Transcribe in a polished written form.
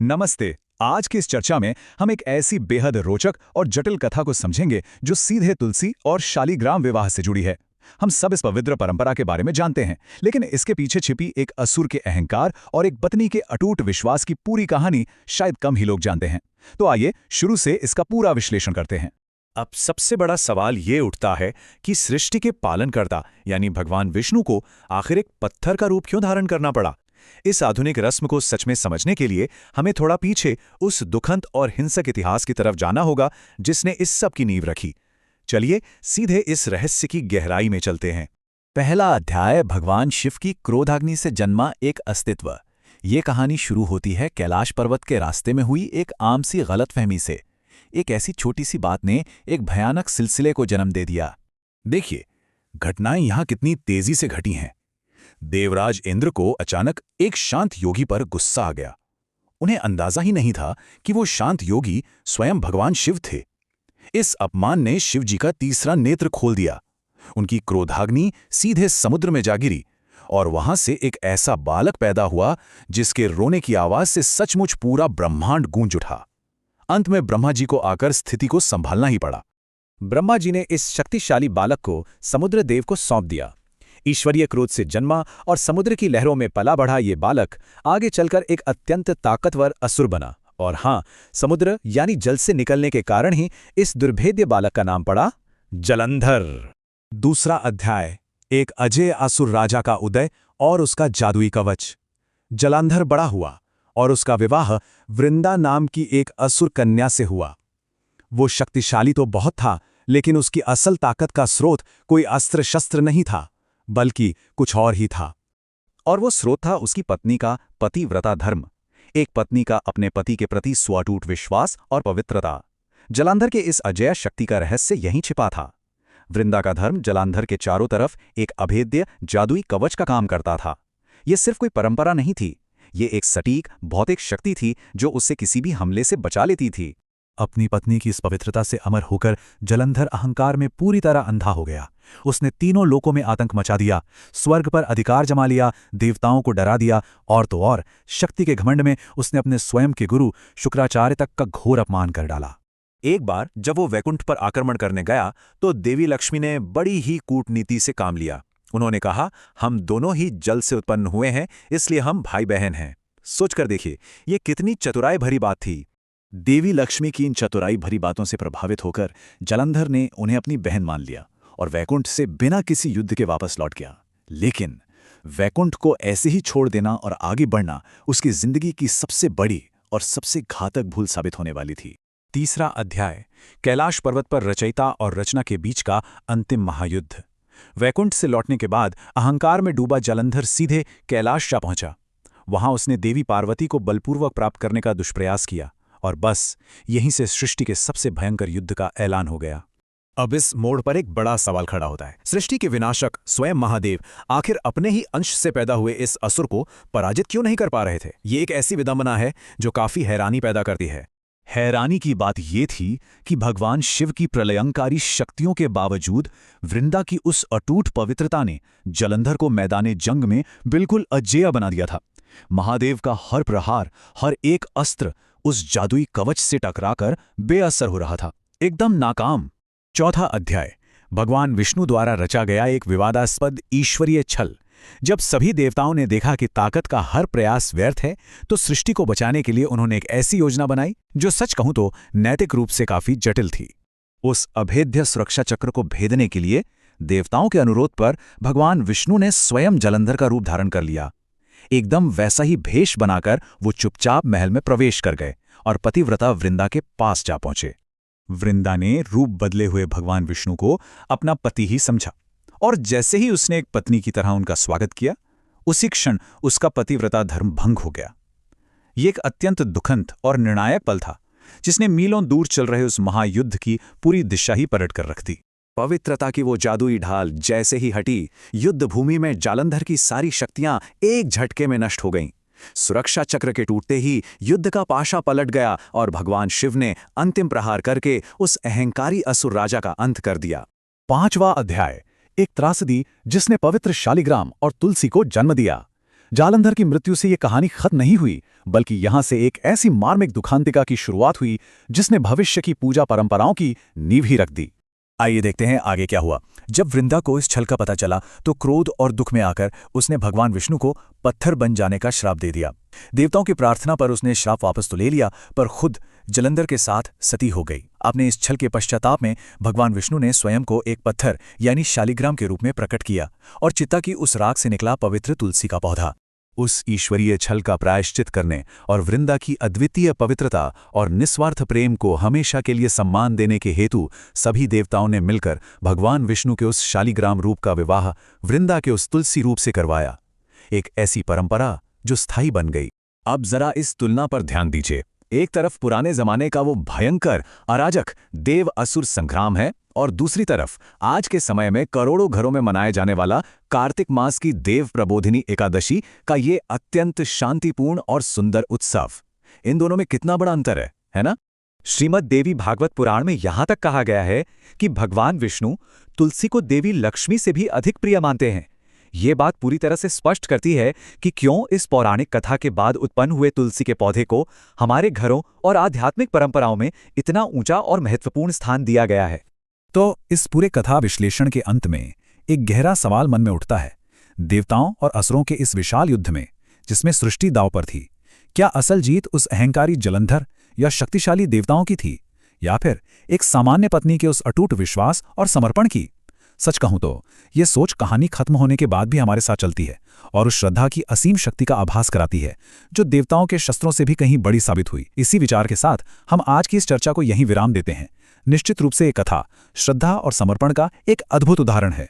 नमस्ते। आज की इस चर्चा में हम एक ऐसी बेहद रोचक और जटिल कथा को समझेंगे जो सीधे तुलसी और शालिग्राम विवाह से जुड़ी है। हम सब इस पवित्र परंपरा के बारे में जानते हैं, लेकिन इसके पीछे छिपी एक असुर के अहंकार और एक पत्नी के अटूट विश्वास की पूरी कहानी शायद कम ही लोग जानते हैं। तो आइए शुरू से इसका पूरा विश्लेषण करते हैं। अब सबसे बड़ा सवाल ये उठता है कि सृष्टि के पालनकर्ता यानी भगवान विष्णु को आखिर एक पत्थर का रूप क्यों धारण करना पड़ा। इस आधुनिक रस्म को सच में समझने के लिए हमें थोड़ा पीछे उस दुखंत और हिंसक इतिहास की तरफ जाना होगा जिसने इस सब की नींव रखी। चलिए सीधे इस रहस्य की गहराई में चलते हैं। पहला अध्याय भगवान शिव की क्रोधाग्नि से जन्मा एक अस्तित्व। ये कहानी शुरू होती है कैलाश पर्वत के रास्ते में हुई एक आम सी गलतफहमी से। एक ऐसी छोटी सी बात ने एक भयानक सिलसिले को जन्म दे दिया। देखिए, घटनाएं यहां कितनी तेजी से घटी हैं। देवराज इंद्र को अचानक एक शांत योगी पर गुस्सा आ गया। उन्हें अंदाजा ही नहीं था कि वो शांत योगी स्वयं भगवान शिव थे। इस अपमान ने शिव जी का तीसरा नेत्र खोल दिया। उनकी क्रोधाग्नि सीधे समुद्र में जा गिरी और वहां से एक ऐसा बालक पैदा हुआ जिसके रोने की आवाज से सचमुच पूरा ब्रह्मांड गूंज उठा। अंत में ब्रह्मा जी को आकर स्थिति को संभालना ही पड़ा। ब्रह्मा जी ने इस शक्तिशाली बालक को समुद्र देव को सौंप दिया। ईश्वरीय क्रोध से जन्मा और समुद्र की लहरों में पला बढ़ा ये बालक आगे चलकर एक अत्यंत ताकतवर असुर बना। और हाँ, समुद्र यानी जल से निकलने के कारण ही इस दुर्भेद्य बालक का नाम पड़ा जलंधर। दूसरा अध्याय, एक अजय असुर राजा का उदय और उसका जादुई कवच। जलंधर बड़ा हुआ और उसका विवाह वृंदा नाम की एक असुर कन्या से हुआ। वो शक्तिशाली तो बहुत था, लेकिन उसकी असल ताकत का स्रोत कोई अस्त्र शस्त्र नहीं था, बल्कि कुछ और ही था। और वो स्रोत था उसकी पत्नी का पतिव्रता धर्म, एक पत्नी का अपने पति के प्रति स्वाटूट विश्वास और पवित्रता। जलंधर के इस अजेय शक्ति का रहस्य यहीं छिपा था। वृंदा का धर्म जलंधर के चारों तरफ एक अभेद्य जादुई कवच का काम करता था। ये सिर्फ कोई परंपरा नहीं थी, ये एक सटीक भौतिक शक्ति थी जो उससे किसी भी हमले से बचा लेती थी। अपनी पत्नी की इस पवित्रता से अमर होकर जलंधर अहंकार में पूरी तरह अंधा हो गया। उसने तीनों लोकों में आतंक मचा दिया, स्वर्ग पर अधिकार जमा लिया, देवताओं को डरा दिया और तो और शक्ति के घमंड में उसने अपने स्वयं के गुरु शुक्राचार्य तक का घोर अपमान कर डाला। एक बार जब वो वैकुंठ पर आक्रमण करने गया तो देवी लक्ष्मी ने बड़ी ही कूटनीति से काम लिया। उन्होंने कहा, हम दोनों ही जल से उत्पन्न हुए हैं, इसलिए हम भाई बहन हैं। सोचकर देखिए, ये कितनी चतुराई भरी बात थी। देवी लक्ष्मी की इन चतुराई भरी बातों से प्रभावित होकर जलंधर ने उन्हें अपनी बहन मान लिया और वैकुंठ से बिना किसी युद्ध के वापस लौट गया। लेकिन वैकुंठ को ऐसे ही छोड़ देना और आगे बढ़ना उसकी जिंदगी की सबसे बड़ी और सबसे घातक भूल साबित होने वाली थी। तीसरा अध्याय, कैलाश पर्वत पर रचयिता और रचना के बीच का अंतिम महायुद्ध। वैकुंठ से लौटने के बाद अहंकार में डूबा जलंधर सीधे कैलाश जा पहुंचा। वहां उसने देवी पार्वती को बलपूर्वक प्राप्त करने का दुष्प्रयास किया और बस यहीं से सृष्टि के सबसे भयंकर युद्ध का ऐलान हो गया। अब इस मोड़ पर एक बड़ा सवाल खड़ा होता है। सृष्टि के विनाशक स्वयं महादेव आखिर अपने ही अंश से पैदा हुए इस असुर को पराजित क्यों नहीं कर पा रहे थे। ये एक ऐसी विडंबना है जो काफी हैरानी पैदा करती है। हैरानी की बात यह थी कि भगवान शिव की प्रलयंकारी शक्तियों के बावजूद वृंदा की उस अटूट पवित्रता ने जलंधर को मैदाने जंग में बिल्कुल अजेय बना दिया था। महादेव का हर प्रहार, हर एक अस्त्र उस जादुई कवच से टकराकर बेअसर हो रहा था, एकदम नाकाम। चौथा अध्याय, भगवान विष्णु द्वारा रचा गया एक विवादास्पद ईश्वरीय छल। जब सभी देवताओं ने देखा कि ताकत का हर प्रयास व्यर्थ है, तो सृष्टि को बचाने के लिए उन्होंने एक ऐसी योजना बनाई जो सच कहूं तो नैतिक रूप से काफी जटिल थी। उस अभेद्य सुरक्षा चक्र को भेदने के लिए देवताओं के अनुरोध पर भगवान विष्णु ने स्वयं जलंधर का रूप धारण कर लिया। एकदम वैसा ही भेष बनाकर वो चुपचाप महल में प्रवेश कर गए और पतिव्रता वृंदा के पास जा पहुंचे। वृंदा ने रूप बदले हुए भगवान विष्णु को अपना पति ही समझा और जैसे ही उसने एक पत्नी की तरह उनका स्वागत किया, उसी क्षण उसका पतिव्रता धर्म भंग हो गया। ये एक अत्यंत दुखंत और निर्णायक पल था जिसने मीलों दूर चल रहे उस महायुद्ध की पूरी दिशा ही पलट कर रख दी। पवित्रता की वो जादुई ढाल जैसे ही हटी, युद्ध भूमि में जालंधर की सारी शक्तियां एक झटके में नष्ट हो गईं। सुरक्षा चक्र के टूटते ही युद्ध का पाशा पलट गया और भगवान शिव ने अंतिम प्रहार करके उस अहंकारी असुर राजा का अंत कर दिया। पांचवा अध्याय, एक त्रासदी जिसने पवित्र शालिग्राम और तुलसी को जन्म दिया। जालंधर की मृत्यु से ये कहानी खत्म नहीं हुई, बल्कि यहां से एक ऐसी मार्मिक दुखांतिका की शुरुआत हुई जिसने भविष्य की पूजा परंपराओं की नींव ही रख दी। आइए देखते हैं आगे क्या हुआ। जब वृंदा को इस छल का पता चला तो क्रोध और दुख में आकर उसने भगवान विष्णु को पत्थर बन जाने का श्राप दे दिया। देवताओं की प्रार्थना पर उसने श्राप वापस तो ले लिया, पर खुद जलंधर के साथ सती हो गई। अपने इस छल के पश्चाताप में भगवान विष्णु ने स्वयं को एक पत्थर यानी शालिग्राम के रूप में प्रकट किया और चिता की उस राख से निकला पवित्र तुलसी का पौधा। उस ईश्वरीय छल का प्रायश्चित करने और वृंदा की अद्वितीय पवित्रता और निस्वार्थ प्रेम को हमेशा के लिए सम्मान देने के हेतु सभी देवताओं ने मिलकर भगवान विष्णु के उस शालिग्राम रूप का विवाह वृंदा के उस तुलसी रूप से करवाया। एक ऐसी परंपरा जो स्थायी बन गई। अब जरा इस तुलना पर ध्यान दीजिए। एक तरफ पुराने जमाने का वो भयंकर अराजक देव असुर संग्राम है और दूसरी तरफ आज के समय में करोड़ों घरों में मनाए जाने वाला कार्तिक मास की देव प्रबोधिनी एकादशी का ये अत्यंत शांतिपूर्ण और सुंदर उत्सव। इन दोनों में कितना बड़ा अंतर है ना? श्रीमद् देवी भागवत पुराण में यहां तक कहा गया है कि भगवान विष्णु तुलसी को देवी लक्ष्मी से भी अधिक प्रिय मानते हैं। ये बात पूरी तरह से स्पष्ट करती है कि क्यों इस पौराणिक कथा के बाद उत्पन्न हुए तुलसी के पौधे को हमारे घरों और आध्यात्मिक परंपराओं में इतना ऊंचा और महत्वपूर्ण स्थान दिया गया है। तो इस पूरे कथा विश्लेषण के अंत में एक गहरा सवाल मन में उठता है। देवताओं और असुरों के इस विशाल युद्ध में, जिसमें सृष्टि दांव पर थी, क्या असल जीत उस अहंकारी जलंधर या शक्तिशाली देवताओं की थी, या फिर एक सामान्य पत्नी के उस अटूट विश्वास और समर्पण की? सच कहूं तो ये सोच कहानी खत्म होने के बाद भी हमारे साथ चलती है और उस श्रद्धा की असीम शक्ति का आभास कराती है जो देवताओं के शस्त्रों से भी कहीं बड़ी साबित हुई। इसी विचार के साथ हम आज की इस चर्चा को यहीं विराम देते हैं। निश्चित रूप से ये कथा श्रद्धा और समर्पण का एक अद्भुत उदाहरण है।